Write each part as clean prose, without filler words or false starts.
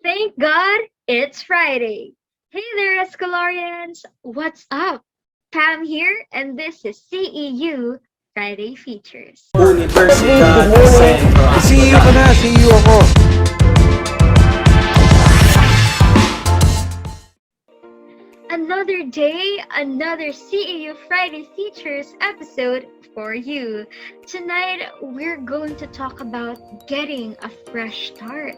Thank God it's Friday. Hey there, Escolarians! What's up? Pam here, and this is CEU Friday Features. Universidad Centro CEU ka na, CEU ako. Another day, another CEU Friday Features episode for you. Tonight, we're going to talk about getting a fresh start.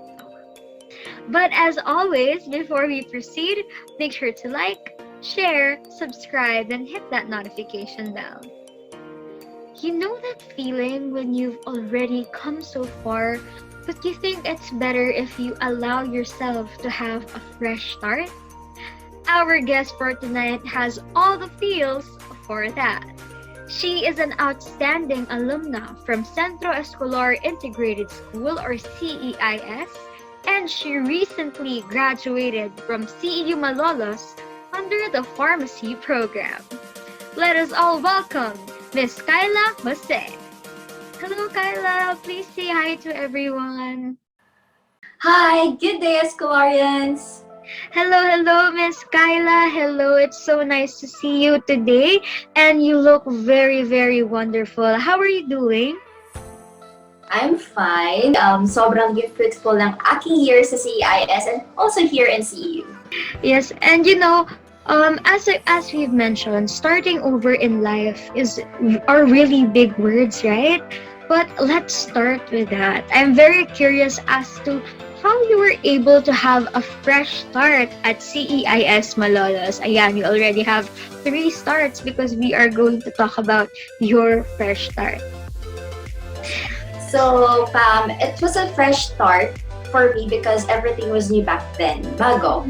But as always, before we proceed, make sure to like, share, subscribe, and hit that notification bell. You know that feeling when you've already come so far, but you think it's better if you allow yourself to have a fresh start? Our guest for tonight has all the feels for that. She is an outstanding alumna from Centro Escolar Integrated School or CEIS, and she recently graduated from CEU Malolos under the pharmacy program. Let us all welcome Miss Kyla Jose. Hello, Kyla. Please say hi to everyone. Hi, good day, Escolarians! Hello, Miss Kyla. Hello, it's so nice to see you today, and you look very wonderful. How are you doing? I'm fine. Sobrang fruitful ng aking year sa CEIS and also here in CEU. Yes, and as we've mentioned, starting over in life are really big words, right? But let's start with that. I'm very curious as to how you were able to have a fresh start at CEIS Malolos. Ayan, you already have 3 starts because we are going to talk about your fresh start. So, Pam, it was a fresh start for me because everything was new back then, bago.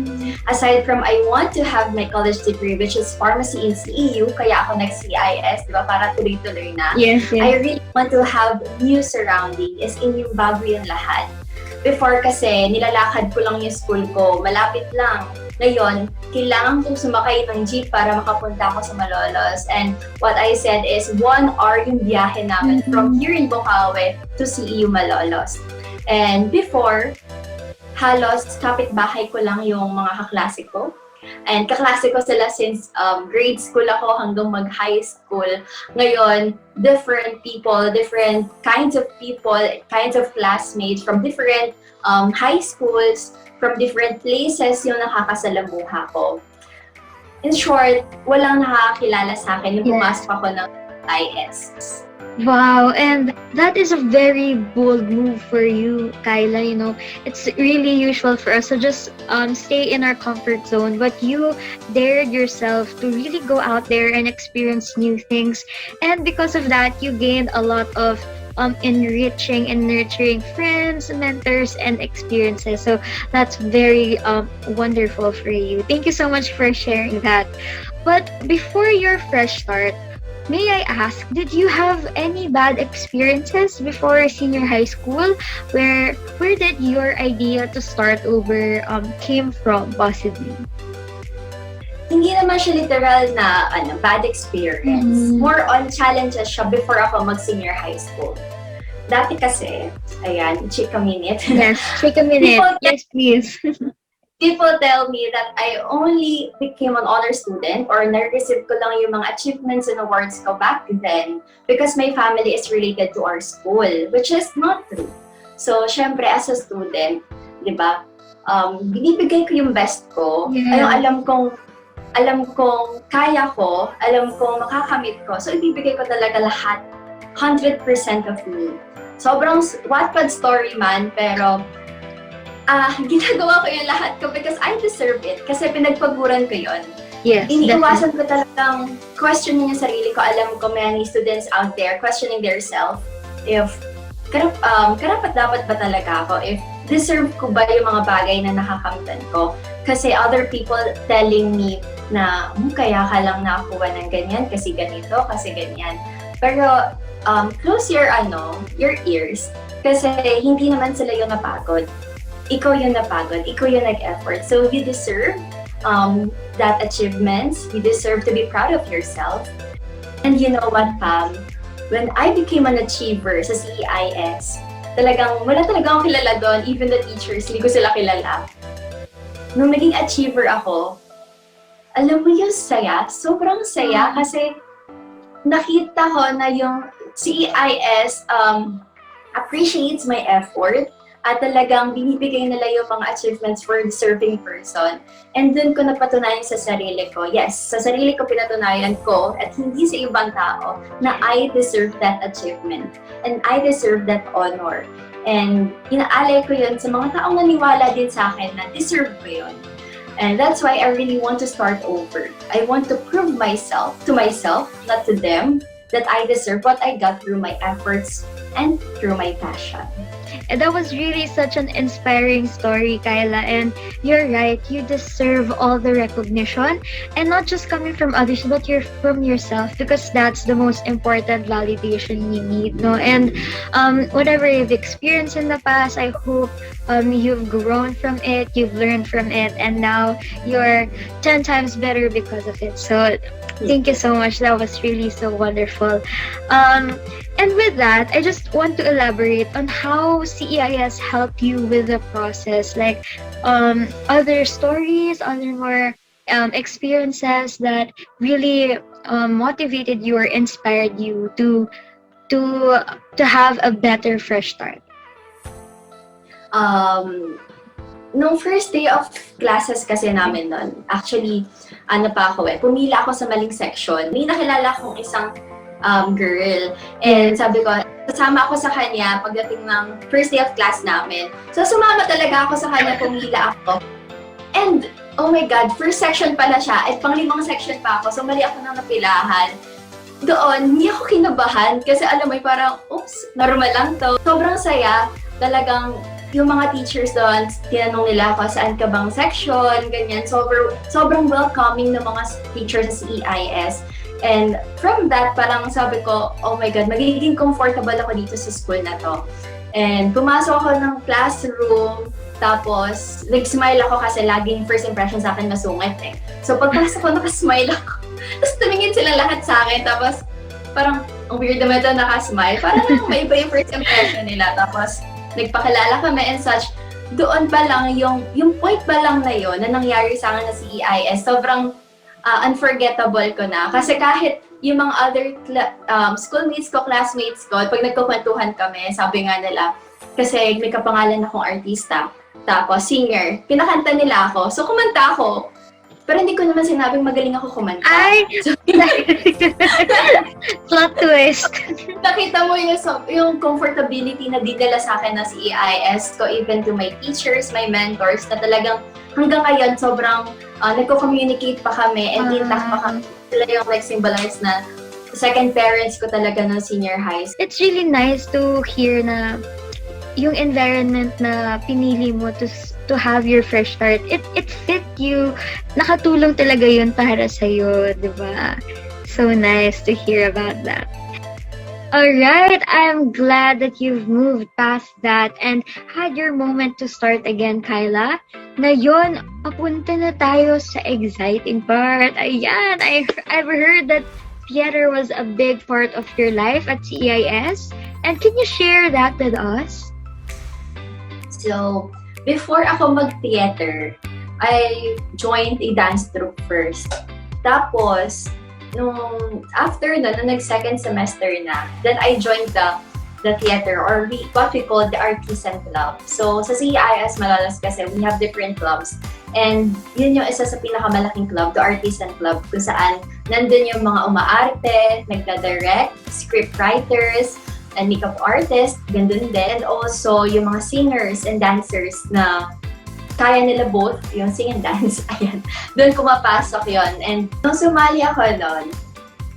Aside from I want to have my college degree, which is pharmacy in CEU, kaya ako nag-CEIS, di ba, para tuloy-tuloy na. Yes. I really want to have new surrounding, as in yung bago yung lahat. Before kasi, nilalakad ko lang yung school ko, malapit lang. Ngayon, kailangan kong sumakay ng jeep para makapunta ako sa Malolos. And what I said is, 1 hour yung biyahe namin from here in Bukawi to CEU Malolos. And before, halos kapitbahay ko lang yung mga kaklase ko. And kaklase ko sila since grade school ako hanggang mag-high school. Ngayon, different people, different kinds of people, kinds of classmates from different high schools, from different places yung nakakasalamuha ko. In short, walang nakakilala sa akin yung pumasok ako ng IS. Wow, and that is a very bold move for you, Kyla. You know, it's really usual for us to just stay in our comfort zone, but you dared yourself to really go out there and experience new things. And because of that, you gained a lot of enriching and nurturing friends, mentors, and experiences. So that's very wonderful for you. Thank you so much for sharing that. But before your fresh start, may I ask, did you have any bad experiences before senior high school? Where did your idea to start over came from, possibly? Hindi naman siya literal na bad experience. More on challenges siya before ako mag-senior high school. Dati kasi, ayan, chika minute. Yes, take a minute. Yes, please. People tell me that I only became an honor student or na-receive ko lang yung mga achievements and awards ko back then because my family is related to our school, which is not true. So, syempre, as a student, di ba, binibigay ko yung best ko. Yeah. Alam kong kaya ko, alam kong makakamit ko. So, ibibigay ko talaga lahat, 100% of me. Sobrang Wattpad story man, pero ginagawa ko yung lahat ko because I deserve it. Kasi pinagpaguran ko yun. Yes, Iniiwasan ko talagang questioning yung sarili ko. Alam ko many students out there questioning themselves if karapat dapat ba talaga ako? If deserve ko ba yung mga bagay na nakakamtan ko? Kasi other people telling me na kaya ka lang nakakuha ng ganyan kasi ganito, kasi ganyan. Pero close your ears kasi hindi naman sila yung napagod. Ikaw yung napagod, ikaw yung nag-effort. So you deserve that achievements. You deserve to be proud of yourself. And you know what, Pam? When I became an achiever sa CEIS, wala talagang akong kilala doon. Even the teachers, hindi ko sila kilala. nung naging achiever ako, alam mo yung saya, sobrang saya kasi nakita ko na yung CEIS appreciates my effort at talagang binibigay nila yung mga achievements for deserving person. And dun ko napatunayan sa sarili ko, yes, sa sarili ko pinatunayan ko at hindi sa ibang tao na I deserve that achievement and I deserve that honor. And inaalay ko yun sa mga taong naniwala din sa akin na deserve ko yun. And that's why I really want to start over. I want to prove myself, to myself, not to them, that I deserve what I got through my efforts and through my passion. And that was really such an inspiring story, Kyla. And you're right, you deserve all the recognition. And not just coming from others, but you're from yourself, because that's the most important validation you need, no? And whatever you've experienced in the past, I hope you've grown from it, you've learned from it, and now you're 10 times better because of it. So thank you so much. That was really so wonderful. And with that, I just want to elaborate on how CEIS helped you with the process, like other stories, other more experiences that really motivated you or inspired you to have a better fresh start. Nung first day of classes kasi namin nun, actually, pumila ako sa maling section. May nakilala akong isang girl. And sabi ko, kasama ako sa kanya pagdating ng first day of class namin. So, sumama talaga ako sa kanya, pumila ako. And, oh my God, first section pala siya, at pang-5 section pa ako, so mali ako nang napilahan. Doon, hindi ako kinabahan, kasi alam mo, parang, oops, normal lang to. Sobrang saya, talagang, yung mga teachers doon, tinanong nila ako, saan ka bang section, ganyan. Sobrang welcoming ng mga teachers sa CEIS. And from that, parang sabi ko, oh my God, magiging comfortable ako dito sa school na to. And pumasok ako ng classroom, tapos nag-smile ako kasi laging first impression sa akin masungit eh. So pagpasok ko, nakasmile ako. Tapos tumingin sila lahat sa akin, tapos parang, ang weird naman ito, nakasmile. Parang may iba yung first impression nila. Tapos nagpakilala kami and such. Doon pa lang, yung point pa lang na yun na nangyari sa akin na CEIS, sobrang unforgettable ko na. Kasi kahit yung mga other schoolmates ko, classmates ko, pag nagkukwentuhan kami, sabi nga nila, kasi may kapangalan akong artista, tapos singer, kinakanta nila ako. So, kumanta ako. Pero hindi ko naman sinabing magaling ako kumanta. Ay! So, Plot twist! nakita mo yung comfortability na dinala sa akin na CEIS ko, even to my teachers, my mentors, na talagang hanggang ngayon, sobrang nagko-communicate pa kami and intact pa kami. Sila yung symbolize na second parents ko talaga ng senior high. It's really nice to hear na yung environment na pinili mo to have your fresh start, it fit you. Nakatulong talaga yun para sa'yo, di ba? So nice to hear about that. Alright, I'm glad that you've moved past that and had your moment to start again, Kyla. Ngayon, papunta na tayo sa exciting part. Ayan, I've heard that theater was a big part of your life at CEIS. And can you share that with us? So, before ako mag-theater, I joined a dance troupe first. Tapos, after nung nag-second semester na, then I joined the theater or what we call the Artisan Club. So, sa CEIS Malolos kasi, we have different clubs. And yun yung isa sa pinakamalaking club, the Artisan Club, kung saan nandun yung mga umaarte, nagda-direct, script writers, and makeup artist, gandun din. And also, yung mga singers and dancers na kaya nila both, yung sing and dance, ayan. Doon kumapasok yon. And nung sumali ako noon,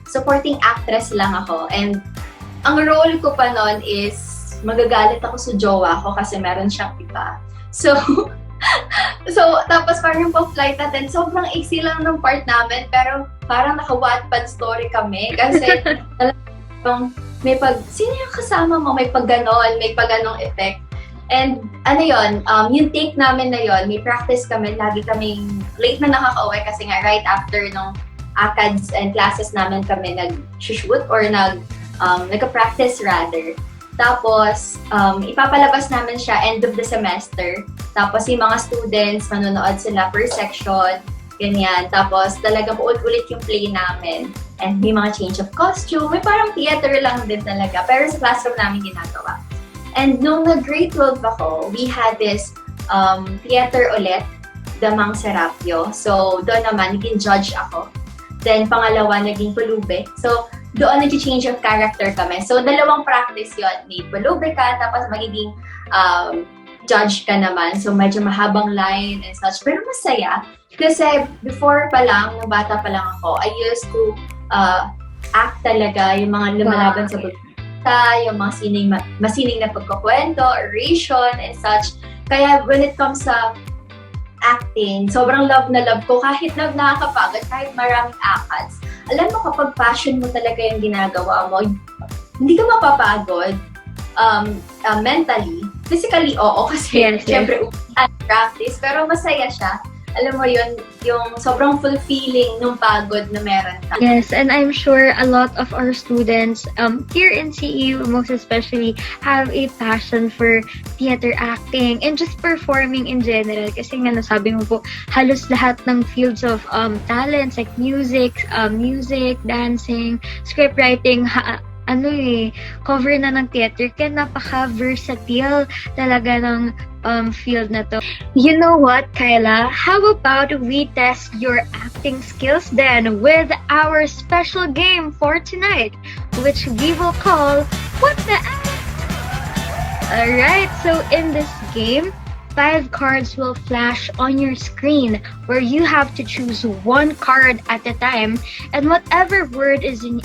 supporting actress lang ako. And ang role ko pa noon is magagalit ako sa jowa ko kasi meron siyang iba. So tapos parang po flight attendant, sobrang iksi lang ng part namin, pero parang naka-Wattpad story kami kasi may sino yung kasama mo? May pag-ganon, may pag-ganong effect. And yung take namin na yon, may practice kami, lagi kaming late na nakaka-uwi kasi nga right after nung ACADS and classes namin kami nag-shoot or nagka-practice rather. Tapos, ipapalabas namin siya end of the semester. Tapos, yung mga students, manonood sila per section, ganyan. Tapos, talaga ulit-ulit yung play namin. And may mga change of costume. May parang theater lang din talaga. Pero sa classroom namin ginagawa. And nung nag-grade 12 ako, we had this theater ulit, Damang Serapio. So, doon naman, naging judge ako. Then, pangalawa, naging pulube. So, doon nag-change of character kami. So, dalawang practice yon. May pulube ka, tapos magiging judge ka naman. So, medyo mahabang line and such. Pero masaya. Kasi, before pa lang, nung bata pa lang ako, I used to act talaga, yung mga lumalaban sa bulita, yung mga masining na pagkukwento, oration, and such. Kaya, when it comes sa acting, sobrang love na love ko. Kahit nakakapagod, kahit maraming ACADS. Alam mo, kapag passion mo talaga yung ginagawa mo, hindi ka mapapagod mentally. Physically, oo, kasi syempre, practice, pero masaya siya. Alam mo yun, yung sobrang fulfilling nung pagod na meron ka. Yes, and I'm sure a lot of our students here in CEU, most especially, have a passion for theater acting and just performing in general. Kasi nga nasabi mo po, halos lahat ng fields of talents like music, dancing, script writing, cover na ng theater, kaya napaka-versatile talaga ng field na to. You know what, Kyla? How about we test your acting skills then with our special game for tonight, which we will call What the Act? Alright, so in this game, 5 cards will flash on your screen where you have to choose one card at a time, and whatever word is in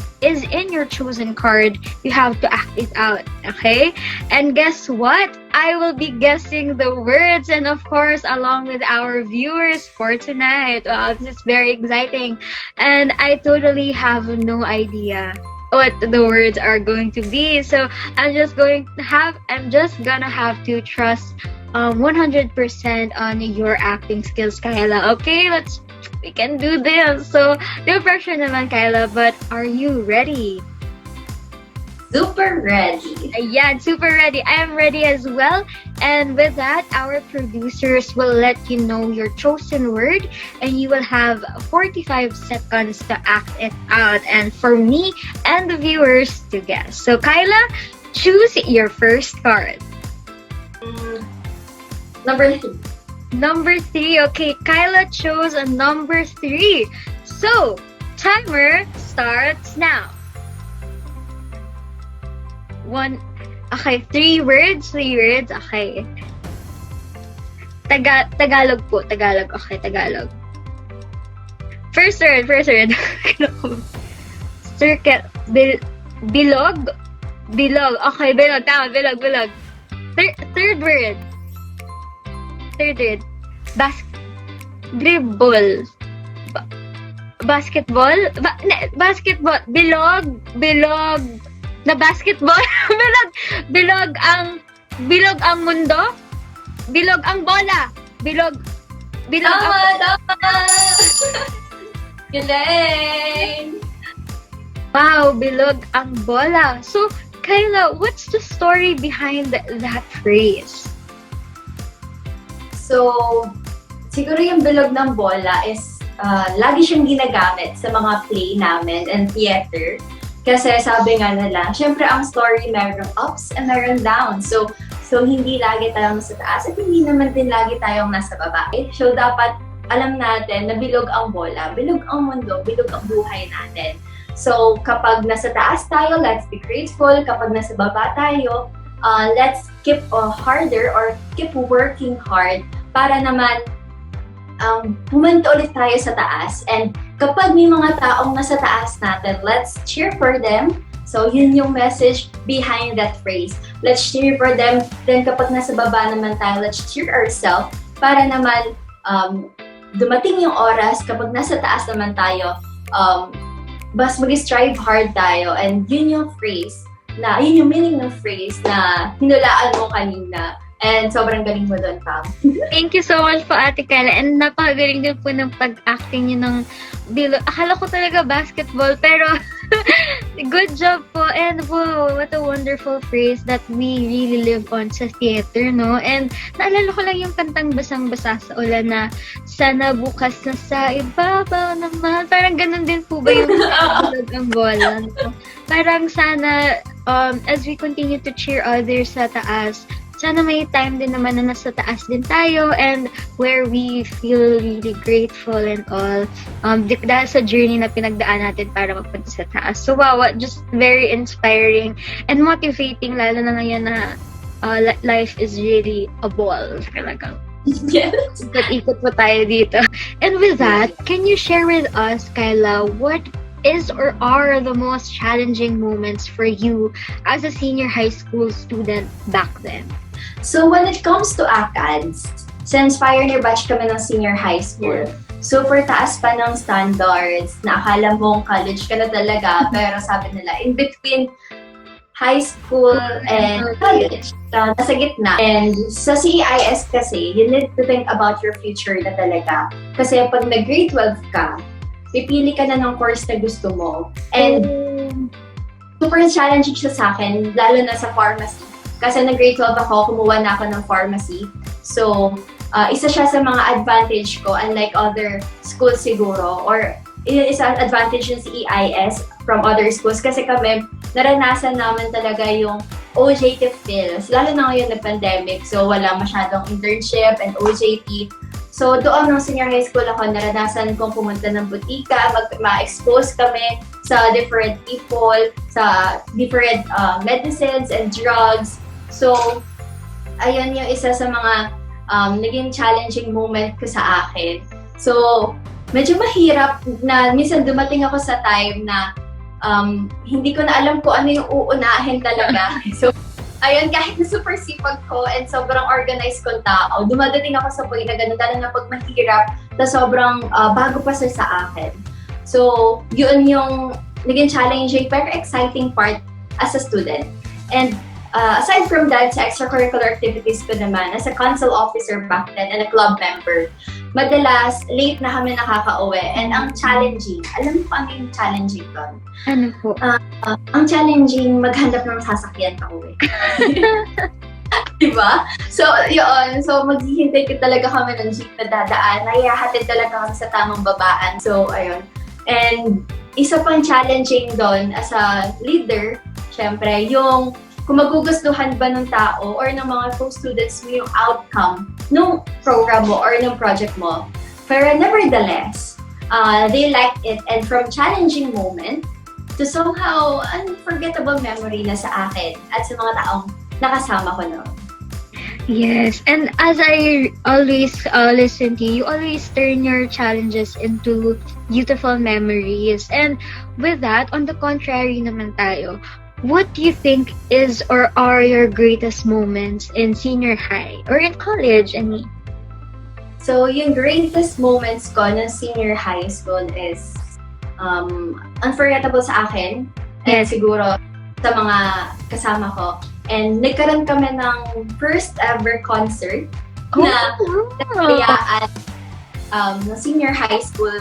your chosen card, you have to act it out, okay? And guess what? I will be guessing the words, and of course, along with our viewers for tonight. Wow, this is very exciting. And I totally have no idea what the words are going to be. So I'm just gonna have to trust 100% on your acting skills, Kyla. Okay, we can do this. So, no pressure naman, Kyla, but are you ready? Super ready. Yeah, super ready. I am ready as well. And with that, our producers will let you know your chosen word, and you will have 45 seconds to act it out, and for me and the viewers to guess. So, Kyla, choose your first card. Number 3. Number 3. Okay, Kyla chose a number 3. So, timer starts now. Okay, 3 words. Okay. Tagalog po. Tagalog. Okay, Tagalog. First word. Circle. Bilog. Okay, bilog. Tama, bilog. Third word. Dribble. Basketball. Basketball. Bilog. Na basketball. Bilog ang mundo. Bilog ang bola. Bilog Tama! Galing! Wow, bilog ang bola. So, Kyla, what's the story behind that phrase? So, siguro yung bilog ng bola is lagi siyang ginagamit sa mga play namin and theater. Kasi sabi nga nila, syempre ang story meron ups and meron downs. So hindi lagi tayong nasa taas at hindi naman din lagi tayong nasa baba. So dapat alam natin na bilog ang bola, bilog ang mundo, bilog ang buhay natin. So kapag nasa taas tayo, let's be grateful. Kapag nasa baba tayo, let's keep harder or keep working hard para naman pumunta ulit tayo sa taas. And kapag may mga taong nasa taas natin, let's cheer for them. So, yun yung message behind that phrase. Let's cheer for them. Then, kapag nasa baba naman tayo, let's cheer ourselves para naman dumating yung oras kapag nasa taas naman tayo, mas mag-strive hard tayo. And yun yung meaning ng phrase na hinulaan mo kanina. And sobrang galing mo doon, Pam. Thank you so much po, Ate Kyla. And napakagaling din po ng pag-acting niyo ng bilog. Akala ko talaga basketball, pero Good job po. And wow, what a wonderful phrase that we really live on sa theater, no? And naalala ko lang yung kantang Basang-basa sa ulan na sana bukas na sa ibabaw naman. Parang ganun din po ba yung tulad ang bola, no? Parang sana, as we continue to cheer others sa taas, sana may time din naman na nasa taas din tayo and where we feel really grateful and all. Dahil sa journey na pinagdaan natin para mapunta sa taas. So wow, just very inspiring and motivating lalo na ngayon na life is really a ball talagang. Yes. Ikot-ikot po tayo dito. And with that, can you share with us, Kyla, what is or are the most challenging moments for you as a senior high school student back then? So when it comes to ACADS, since pioneer batch kami ng senior high school, super taas pa ng standards na akala mong college ka na talaga, pero sabi nila, in between high school and college, nasa gitna. And sa CEIS kasi, you need to think about your future na talaga. Kasi pag nag-grade 12 ka, pipili ka na ng course na gusto mo. And super challenging siya sa akin, lalo na sa pharmacy. Kasi nag-grade 12 ako, kumuha na ako ng pharmacy. So, isa siya sa mga advantage ko, unlike other schools siguro, or isa advantage yung CEIS from other schools. Kasi kami, naranasan naman talaga yung OJT feels, lalo na ngayon na pandemic. So, wala masyadong internship and OJT. So, doon ng senior high school ako, naranasan kong pumunta ng butika, ma-expose kami sa different people, sa different medicines and drugs. So, ayun yung isa sa mga naging challenging moment ko sa akin. So, medyo mahirap na minsan dumating ako sa time na hindi ko na alam kung ano yung uunahin talaga. So, ayun, kahit na super sipag ko and sobrang organized kong tao, dumadating ako sa point na ganun, lalo na pag mahirap na sobrang bago pa sa akin. So, yun yung naging challenging pero exciting part as a student. And aside from that, sa extracurricular activities ko naman, as a council officer back then and a club member, madalas late na kami nakaka-uwi. And ang challenging, alam mo pa ano yung challenging doon? Ano po? Ang challenging, maghanap ng sasakyan pa uwi. Diba? So, yun. So, maghihintay ka talaga kami ng jeep na dadaan. Nahihahatid talaga kami sa tamang babaan. So, ayun. And isa pang challenging doon as a leader, syempre, yung kung magugustuhan ba ng tao or ng mga co-students mo yung outcome ng program mo or ng project mo. Pero nevertheless, they liked it, and from challenging moment to somehow unforgettable memory na sa akin at sa mga taong nakasama ko noon. Yes, and as I always listen to you, you always turn your challenges into beautiful memories. And with that, on the contrary naman tayo, what do you think is or are your greatest moments in senior high or in college? I mean, so yung greatest moments ko ng senior high school is unforgettable sa akin and siguro sa mga kasama ko. And nagkaroon kami ng first ever concert na kayaan ng senior high school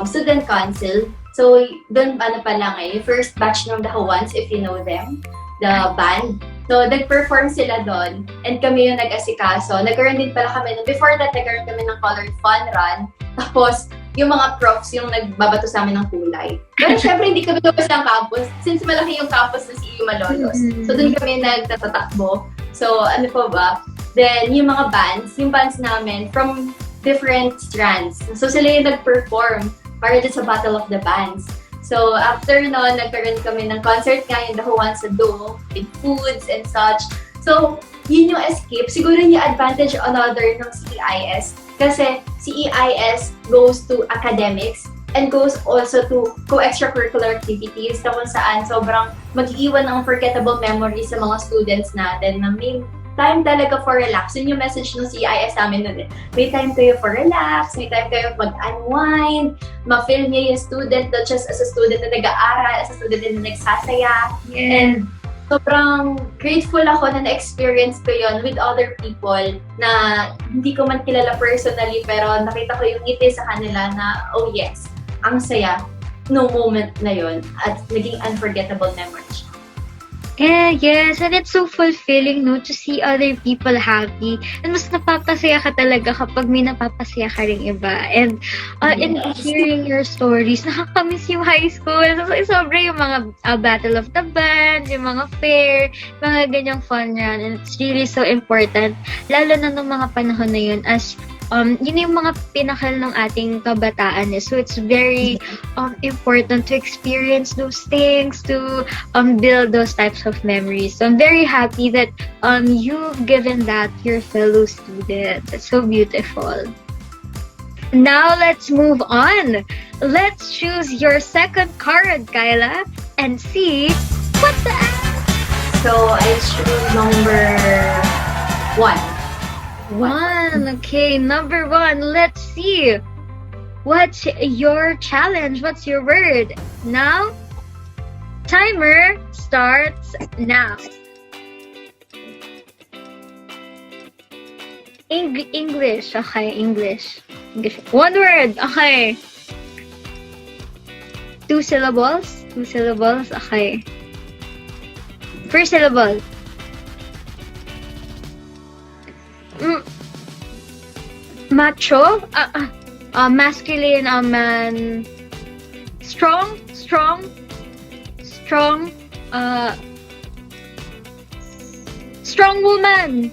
student council. So, doon pa lang yung first batch ng The Ones, if you know them, the band. So, nag-perform sila doon, and kami yung nag-asikaso. Nagkaroon din pala kami, before that, nagkaroon kami ng colored fun run. Tapos, yung mga profs yung nagbabato sa amin ng kulay. Pero syempre, hindi kami lumabas ng campus, since malaki yung campus ng CEU Malolos. So, doon kami nagtatatakbo. So, ano po ba? Then, yung mga bands, yung bands namin, from different strands. So, sila yung nag-perform para din sa Battle of the Bands. So, after noon, nagkaroon kami ng concert nga, yung The Who Wants to Do, with foods and such. So, yun yung escape. Siguro yung advantage another ng CEIS. Kasi CEIS goes to academics and goes also to co-extracurricular activities na kung saan sobrang mag-iwan ng unforgettable memories sa mga students natin na may time talaga for relax. Yun yung message ng CEIS namin nun eh. May time kayo for relax, may time kayo mag-unwind, ma-feel niyo yung student, not just as a student na nag-aaral, as a student na nagsasaya. yes. And sobrang grateful ako na na-experience ko yun with other people na hindi ko man kilala personally, pero nakita ko yung ngiti sa kanila na, oh yes, ang saya. no moment na yun at naging unforgettable memory siya. Yeah, yes, and it's so fulfilling, no, to see other people happy. And mas napapasaya ka talaga kapag may napapasaya ka ring iba. And in hearing your stories, nakakamiss yung high school. Sobra yung mga Battle of the Band, yung mga fair, mga ganyang fun run. And it's really so important, lalo na nung mga panahon na yun, as yun yung mga pinakal ng ating kabataan. So it's very important to experience those things, to build those types of memories. So I'm very happy that you've given that to your fellow students. It's so beautiful. Now let's move on. Let's choose your second card, Kyla, and see what the So I choose number 1. one. Okay, number 1. Let's see. What's your challenge? What's your word? Now, timer starts now. English. Okay, English. One word. Okay. 2 syllables. 2 syllables. Okay. First syllable. Macho, masculine, man, strong, strong woman,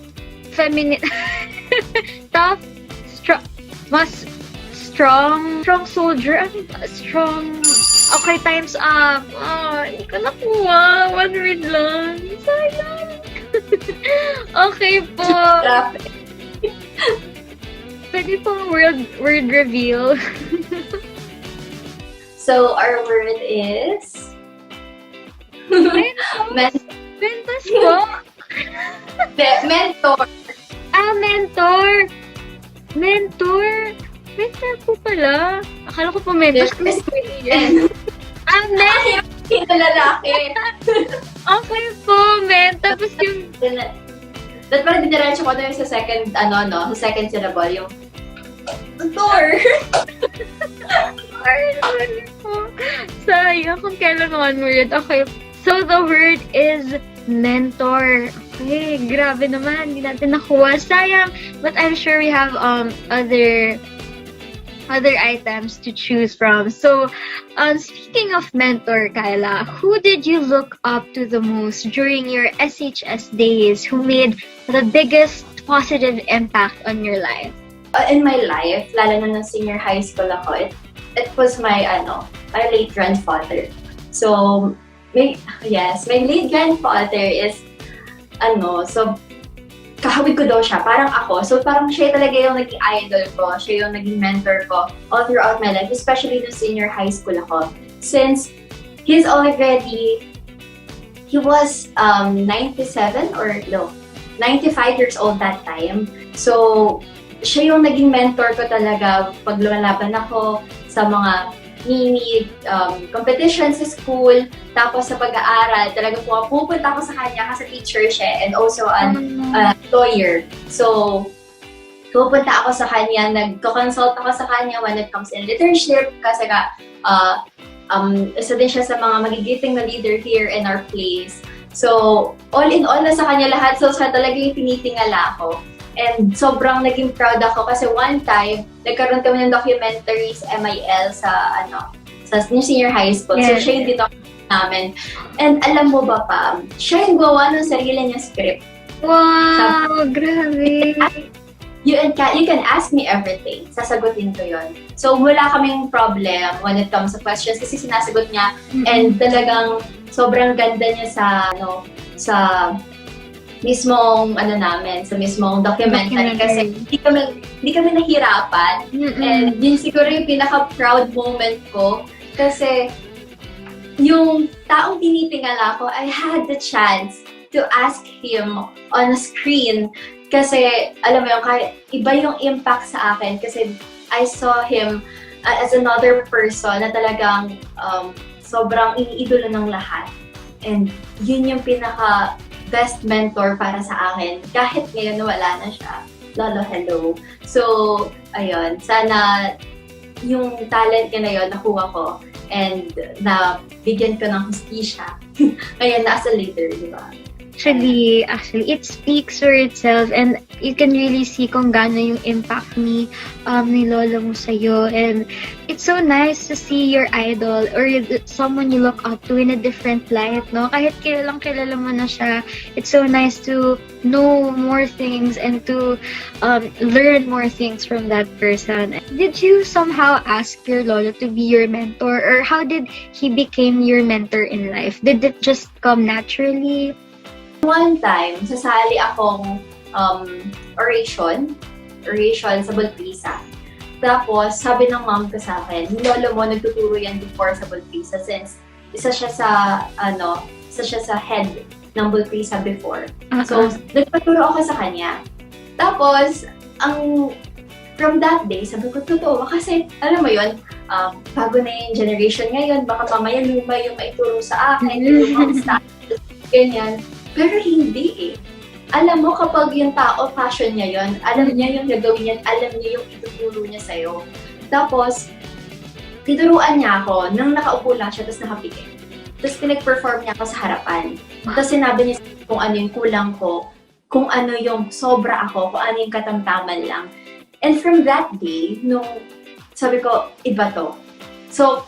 feminine, tough, strong soldier, strong. Okay, times up. Hindi ko nakuha. One word lang. Sayang. Okay po. Pwede pong word reveal. So our word is Mentos po. mentor. Mentor. Mentor po pala. Akala ko po mentos. Mentor. Mentor. Yung lalaki. Okay po, tapos yung That parang diniretso ko na yung sa second, sa second syllable, yung door. Sayang kung kailan one word. Okay, so the word is mentor. Okay, grabe naman, hindi natin nakuha. Sayang, but I'm sure we have other items to choose from. So, speaking of mentor, Kyla, who did you look up to the most during your SHS days? Who made the biggest positive impact on your life? In my life, lalo na nung senior high school ako, it was my late grandfather. So, my late grandfather is, so, kahawig ko daw siya, parang ako. So parang siya talaga yung naging idol ko, siya yung naging mentor ko all throughout my life, especially nung senior high school ako. Since he was 97 or 95 years old that time. So siya yung naging mentor ko talaga pag lumalaban ako sa mga mini competitions sa school, tapos sa pag-aaral, talagang pupunta ako sa kanya kasi teacher siya and also a lawyer. So, pupunta ako sa kanya, nagko-consult ako sa kanya when it comes in leadership kasi isa din siya sa mga magigiting na leader here in our place. So, all in all na sa kanya lahat. So, siya talaga yung tinitingala ako. And sobrang naging proud ako kasi one time, nagkaroon kami ng documentaries MIL sa senior high school. Yeah. So, siya yung dito namin. And alam mo ba pa, siya yung gawa ng sarili niya script. Wow, grabe. You can ask me everything. Sasagutin ko yon. So, wala kaming problem when it comes to questions kasi sinasagot niya. Mm-hmm. And talagang sobrang ganda niya sa mismong sa mismong documentary kasi hindi kami nahirapan. Mm-mm. And yun siguro yung pinaka-proud moment ko kasi yung taong tinitingala ko, I had the chance to ask him on a screen kasi alam mo yung kahit iba yung impact sa akin kasi I saw him as another person na talagang sobrang iniidolo ng lahat. And yun yung pinaka best mentor para sa akin. Kahit ngayon wala na siya. Lolo, hello. So, ayun. Sana yung talent niya na yun nakuha ko. and na bigyan ko ng hustisya. Ngayon, nasa leader, di ba? Actually, it speaks for itself, and you can really see kung gaano yung impact ni lolo mo sa'yo. And it's so nice to see your idol or someone you look up to in a different light, no? Kahit kilala mo na siya, it's so nice to know more things and to learn more things from that person. Did you somehow ask your lolo to be your mentor, or how did he became your mentor in life? Did it just come naturally? One time, sasali akong oration sa Bulprisa. Tapos, sabi ng mom ko sa akin, yung lolo mo nagtuturo yan before sa Bulprisa since isa siya sa head ng Bulprisa before. So, nagpaturo ako sa kanya. Tapos, from that day, sabi ko, totoo, kasi, alam mo yun, bago na yung generation ngayon, baka mamaya luma yung maituro sa akin, yung style, ganyan. Pero hindi eh. Alam mo, kapag yung tao, passion niya yon, alam niya yung gagawin niya, alam niya yung ituturo niya sa'yo. Tapos, tinuruan niya ako nang nakaupo lang siya, tapos nakapikit. Tapos pinag-perform niya ako sa harapan. Tapos sinabi niya kung ano yung kulang ko, kung ano yung sobra ako, kung ano yung katamtaman lang. And from that day, nung sabi ko, iba to. So,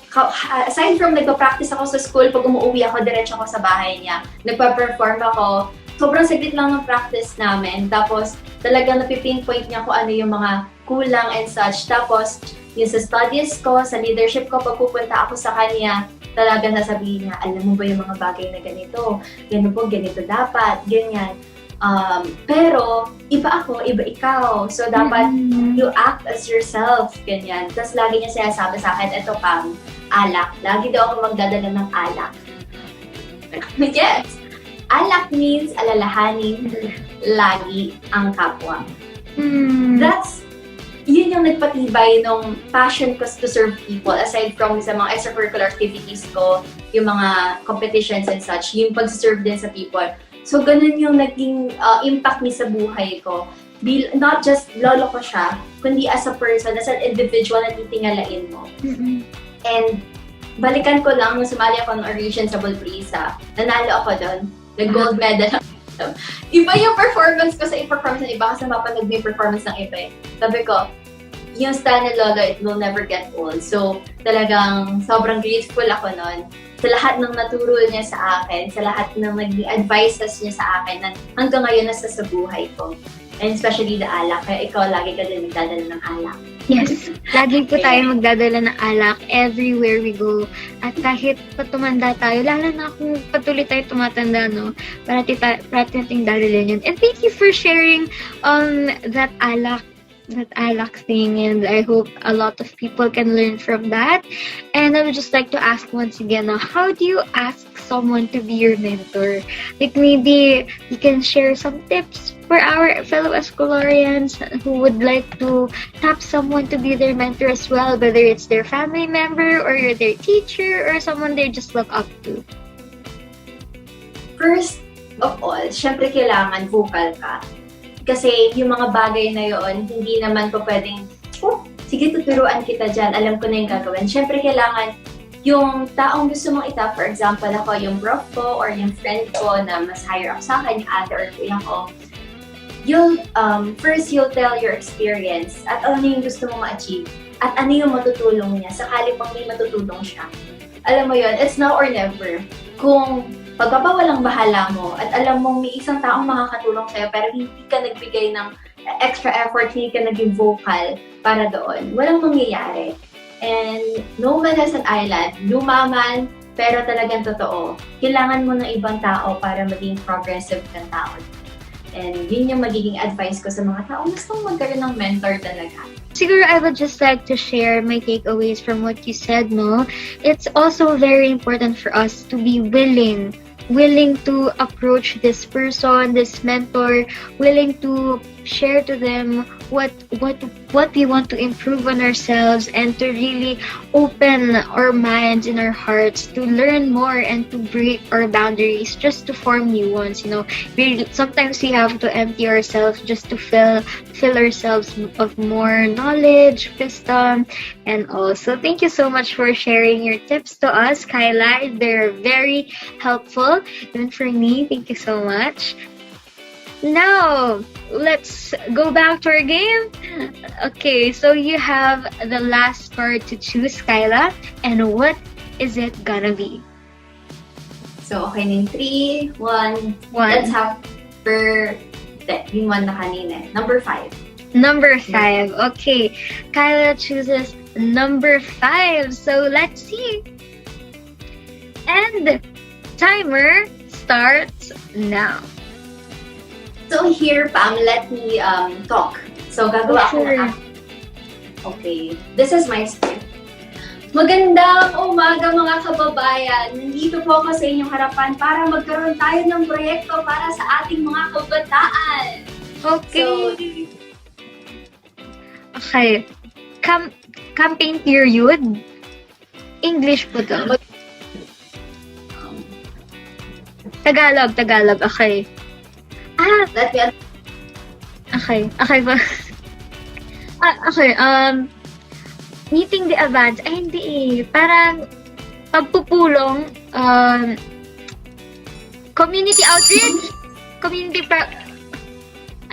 aside from nagpa-practice ako sa school, pag umuwi ako, diretso ako sa bahay niya. Nagpa-perform ako. Sobrang saglit lang ng practice namin. Tapos, talagang napipinpoint niya kung ano yung mga kulang and such. Tapos, yung sa studies ko, sa leadership ko, pag pupunta ako sa kanya, talagang nasabihin niya, alam mo ba yung mga bagay na ganito? Ganito po, ganito dapat, ganyan. Pero, iba ako, iba ikaw. So, dapat you act as yourself. Ganyan. Tapos, lagi niya sinasabi sa akin, eto pang, alak. Lagi daw ako magdadala ng alak. Yes! Alak means alalahanin lagi ang kapwa. Yun yung nagpatibay ng passion ko to serve people. Aside from sa mga extracurricular activities ko, yung mga competitions and such, yung pag-serve din sa people. So, ganun yung naging impact niya sa buhay ko. Not just lolo ko siya, kundi as a person, as an individual na titingalain mo. And balikan ko lang, nung sumali ako ng oration sa Bulprisa, nanalo ako doon, nag-gold medal. Iba yung performance ko sa performance ng iba kasi mapanood mo yung performance ng iba. Sabi ko, yung style ni Lolo, it will never get old. So, talagang sobrang grateful ako noon sa lahat ng naturo niya sa akin, sa lahat ng naging advices niya sa akin na hanggang ngayon nasa sa buhay ko. And especially the alak. Kaya ikaw, lagi ka din magdadala ng alak. Yes, lagi po tayo magdadala ng alak everywhere we go. At kahit patumanda tayo, lalo na kung patuloy tayo tumatanda, no? Parati nating dadalhin yun. And thank you for sharing that alak thing, and I hope a lot of people can learn from that. And I would just like to ask once again, how do you ask someone to be your mentor? Like maybe you can share some tips for our fellow Escolarians who would like to tap someone to be their mentor as well, whether it's their family member or their teacher or someone they just look up to. First of all, syempre kailangan vocal ka. Kasi yung mga bagay na yon, hindi naman po pwedeng, sige tuturuan kita dyan, alam ko na yung gagawin. Syempre kailangan yung taong gusto mong itap, for example ako, yung prof ko or yung friend ko na mas higher up sa akin, yung ate or kuya ko, first you'll tell your experience at ano yung gusto mong ma-achieve at ano yung matutulong niya sakali pang may matutulong siya. Alam mo yon, it's now or never. Kung pagpapawalang bahala mo at alam mong may isang taong makakatulong sa'yo pero hindi ka nagbigay ng extra effort, hindi ka naging vocal para doon, walang mangyayari. And no man has an island, lumaman, pero talagang totoo. Kailangan mo ng ibang tao para maging progressive kang tao. And yun yung magiging advice ko sa mga tao, gusto mong magkaroon ng mentor talaga. Siguro I would just like to share my takeaways from what you said, no? It's also very important for us to be willing to approach this person, this mentor, willing to share to them what we want to improve on ourselves, and to really open our minds and our hearts to learn more and to break our boundaries just to form new ones. Sometimes we have to empty ourselves just to fill ourselves of more knowledge, wisdom, and also thank you so much for sharing your tips to us, Kyla. They're very helpful, even for me. Thank you so much. Now, let's go back to our game. Okay, so you have the last card to choose, Kyla. And what is it gonna be? So, okay na yung 3, 1. One. Let's have yung one na kanina. Number 5. Number 5. Okay, Kyla chooses number 5. So, let's see. And timer starts now. So here, Pam, let me talk. So gagawa ako Sure. ng Okay, this is my script. Magandang umaga mga kababayan. Nandito po ako sa inyong harapan para magkaroon tayo ng proyekto para sa ating mga kabataan. Okay. Okay. Campaign period. English po to. Tagalog. Okay. Let me Okay ba? Okay, meeting the advance. Ay, hindi eh. Parang pagpupulong, community outreach,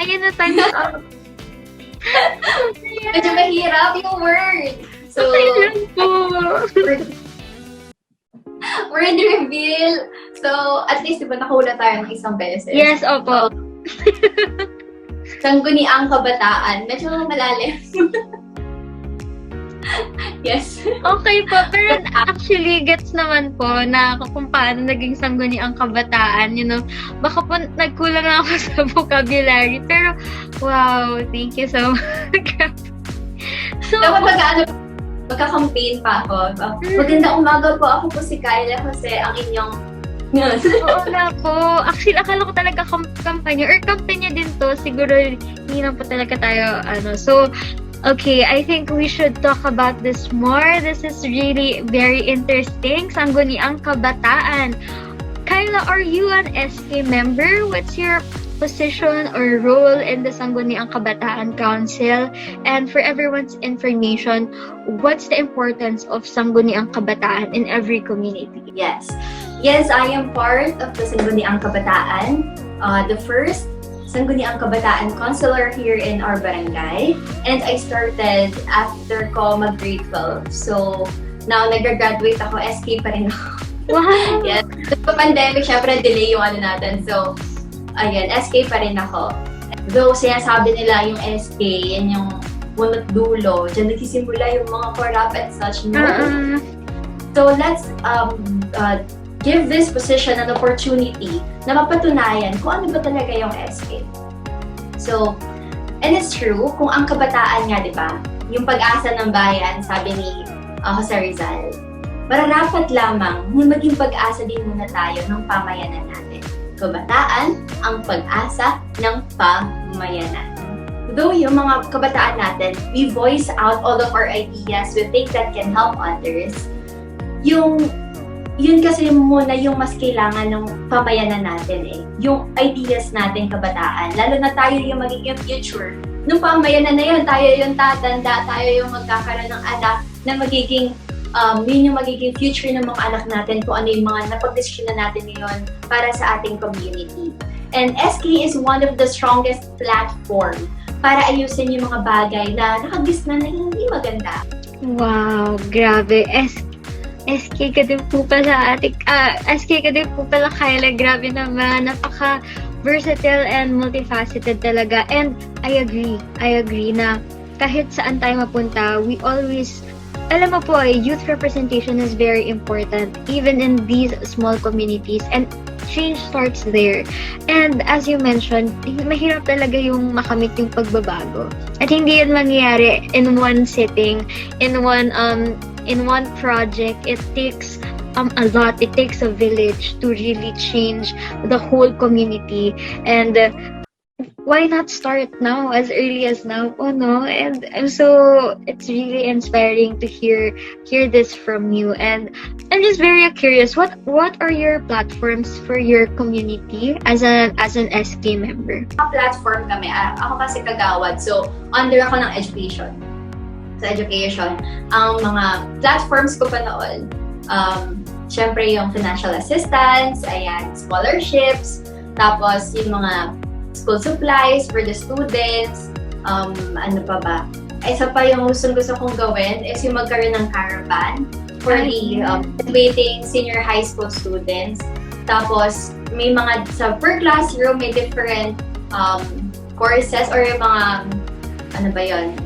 ayun na, time out. medyo mahirap yung word. So, Okay lang po. we're in the reveal. So, at least, diba, nakahula tayo ng isang beses. Yes, opo. Sangguniang kabataan. Medyo malalim. Yes. Okay po, pero actually, gets naman po na kung paano naging sangguniang kabataan, baka po nagkulang ako sa vocabulary, pero wow, thank you so much. So, Dapat magka-campaign pa ako. Magandang umaga po. Ako po si Kyla Jose, ang inyong oo na po. Actually, akala ko talaga kampanya din to. Siguro, hindi na po talaga tayo, So, okay, I think we should talk about this more. This is really very interesting. Sangguniang kabataan. Kyla, are you an SK member? What's your position or role in the Sangguniang Kabataan Council? And for everyone's information, what's the importance of Sangguniang Kabataan in every community? Yes. Yes, I am part of the Sangguniang Kabataan. The first Sangguniang Kabataan counselor here in our barangay. And I started after ko mag-grade 12. So, now nag-graduate ako, SK pa rin ako. Wow! Yes. Sa pandemic, syempre delay yung natin. So, ayan, SK pa rin ako. Though sinasabi nila yung SK, yan yung punot dulo. Diyan nagsisimula yung mga corrupt and such. No? So, let's give this position an opportunity na mapatunayan kung ano ba talaga yung SK. So, and it's true, kung ang kabataan nga, di ba, yung pag-asa ng bayan, sabi ni Jose Rizal, mararapat lamang na maging pag-asa din muna tayo ng pamayanan natin. Kabataan, ang pag-asa ng pamayanan. Though yung mga kabataan natin, we voice out all of our ideas, we think that can help others, yun kasi muna yung mas kailangan ng pamayanan natin eh. Yung ideas natin kabataan, lalo na tayo yung magiging future. Nung pamayanan na yun, tayo yung tatanda, tayo yung magkakaroon ng anak na magiging yun yung magiging future ng mga anak natin kung ano yung mga napag-desisyon na natin ngayon para sa ating community. And SK is one of the strongest platform para ayusin yung mga bagay na nakagisna na hindi maganda. Wow, grabe. SK ka din po pala, SK ka din po pala, Kyla. Grabe naman. Napaka-versatile and multifaceted talaga. And I agree na kahit saan tayo mapunta, we always, alam mo po, youth representation is very important even in these small communities, and change starts there. And as you mentioned, mahirap talaga yung makamit yung pagbabago. At hindi yan mangyayari in one sitting, in one project. It takes a lot. It takes a village to really change the whole community. And why not start now, as early as now po, no? And so it's really inspiring to hear this from you. And I'm just very curious, what are your platforms for your community as an SK member? Platform kami. Ako kasi kagawad. So, under ako ng education. Sa education, ang mga platforms ko pa noon, syempre yung financial assistance, ayan, scholarships, tapos yung mga school supplies for the students, ano pa ba? Isa pa yung gusto kong gawin is yung magkaroon ng caravan for the graduating senior high school students. Tapos, may mga, sa per classroom, may different courses or yung mga, ano ba yun?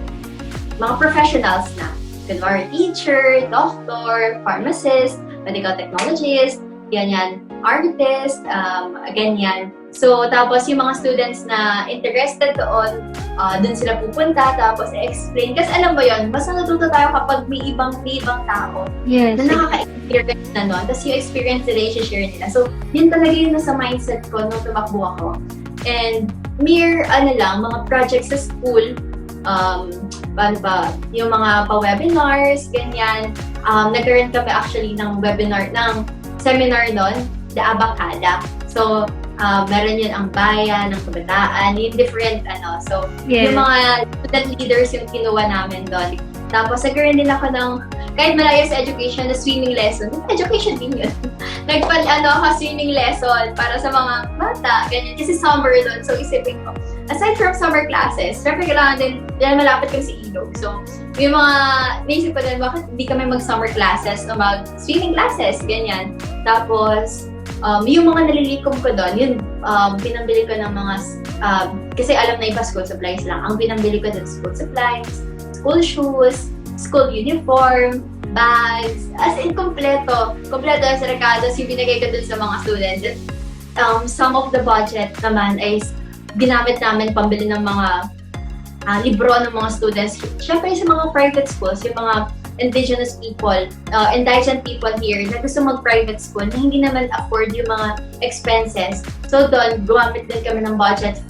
Mga professionals na. Kunwari, teacher, doctor, pharmacist, medical technologist, ganyan, artist, ganyan. So, tapos yung mga students na interested doon, doon sila pupunta, tapos i-explain. Kasi alam mo yun, mas natututo tayo kapag may ibang tao Yes. na nakaka-experience na nun. Tapos yung experience nila, i-share nila. So, yun talaga yun nasa mindset ko nung tumakbo ako. And mere, mga projects sa school, paano ba, yung mga pa-webinars, ganyan. Nagkaroon kami actually ng webinar, ng seminar nun, the Advocacy. So, meron yun ang bayan, ng kabataan, yung different, So, Yes. yung mga student leaders yung kinuha namin doon. Tapos, nagkaroon din ako ng, kahit malayo sa education, na swimming lesson. Education din yun. Ako, swimming lesson para sa mga bata, ganyan. Kasi summer doon, so isipin ko. Aside from summer classes, syempre kailangan din, dahil malapit kami sa ilog. So, yung mga, naisip ko din, bakit hindi kami mag-summer classes o mag-swimming classes, ganyan. Tapos, yung mga nalilikom ko doon, yun, pinambili ko ng mga, kasi alam na iba school supplies lang. Ang pinambili ko doon, school supplies, school shoes, school uniform, bags, as in kompleto sa recados yung binigay ko dun sa mga students. Some of the budget naman ay ginamit namin pambili ng mga libro ng mga students. Siyempre sa mga private schools, yung mga indigenous people, indigent people here na gusto mag-private school na hindi naman afford yung mga expenses. So doon, gumamit din kami ng budget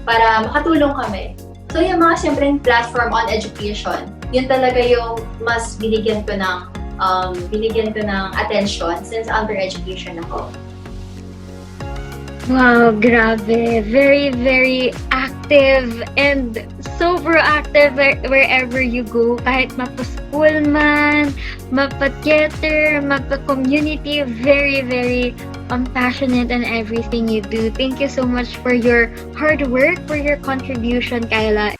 para makatulong kami. So yung mga siyempre platform on education, yun talaga yung mas binigyan ko ng attention since under education ako. Wow, grabe. Very, very active and so proactive wherever you go. Kahit mapa-school man, mapa-theater, mapa-community, very, very passionate in everything you do. Thank you so much for your hard work, for your contribution, Kyla.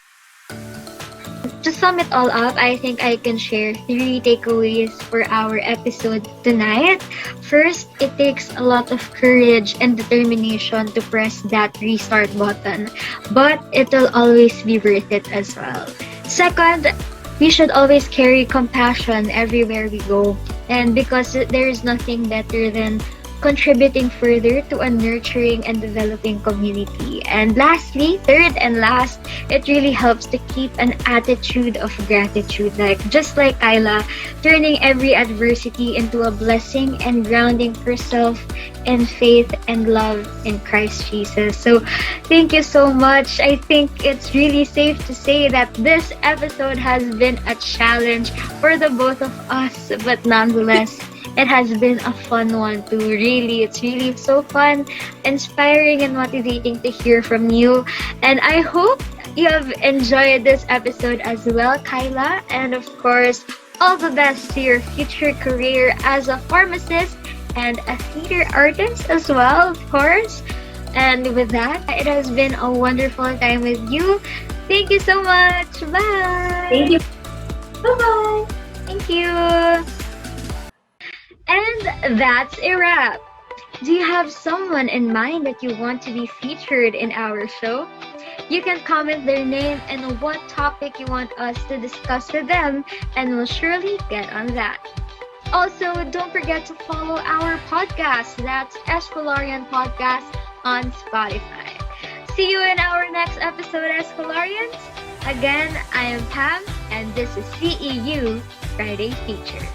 To sum it all up, I think I can share 3 takeaways for our episode tonight. First, it takes a lot of courage and determination to press that restart button, but it will always be worth it as well. Second, we should always carry compassion everywhere we go, and because there is nothing better than contributing further to a nurturing and developing community. And lastly, third and last, it really helps to keep an attitude of gratitude, just like Kyla, turning every adversity into a blessing and grounding herself in faith and love in Christ Jesus. So thank you so much. I think it's really safe to say that this episode has been a challenge for the both of us, but nonetheless, it has been a fun one too. It's really so fun, inspiring, and motivating to hear from you. And I hope you have enjoyed this episode as well, Kyla. And of course, all the best to your future career as a pharmacist and a theater artist as well, of course. And with that, it has been a wonderful time with you. Thank you so much. Bye. Thank you. Bye-bye. Thank you. And that's a wrap. Do you have someone in mind that you want to be featured in our show? You can comment their name and what topic you want us to discuss with them, and we'll surely get on that. Also, don't forget to follow our podcast. That's Escolarian Podcast on Spotify. See you in our next episode, Escolarians. Again, I am Pam, and this is CEU Friday Features.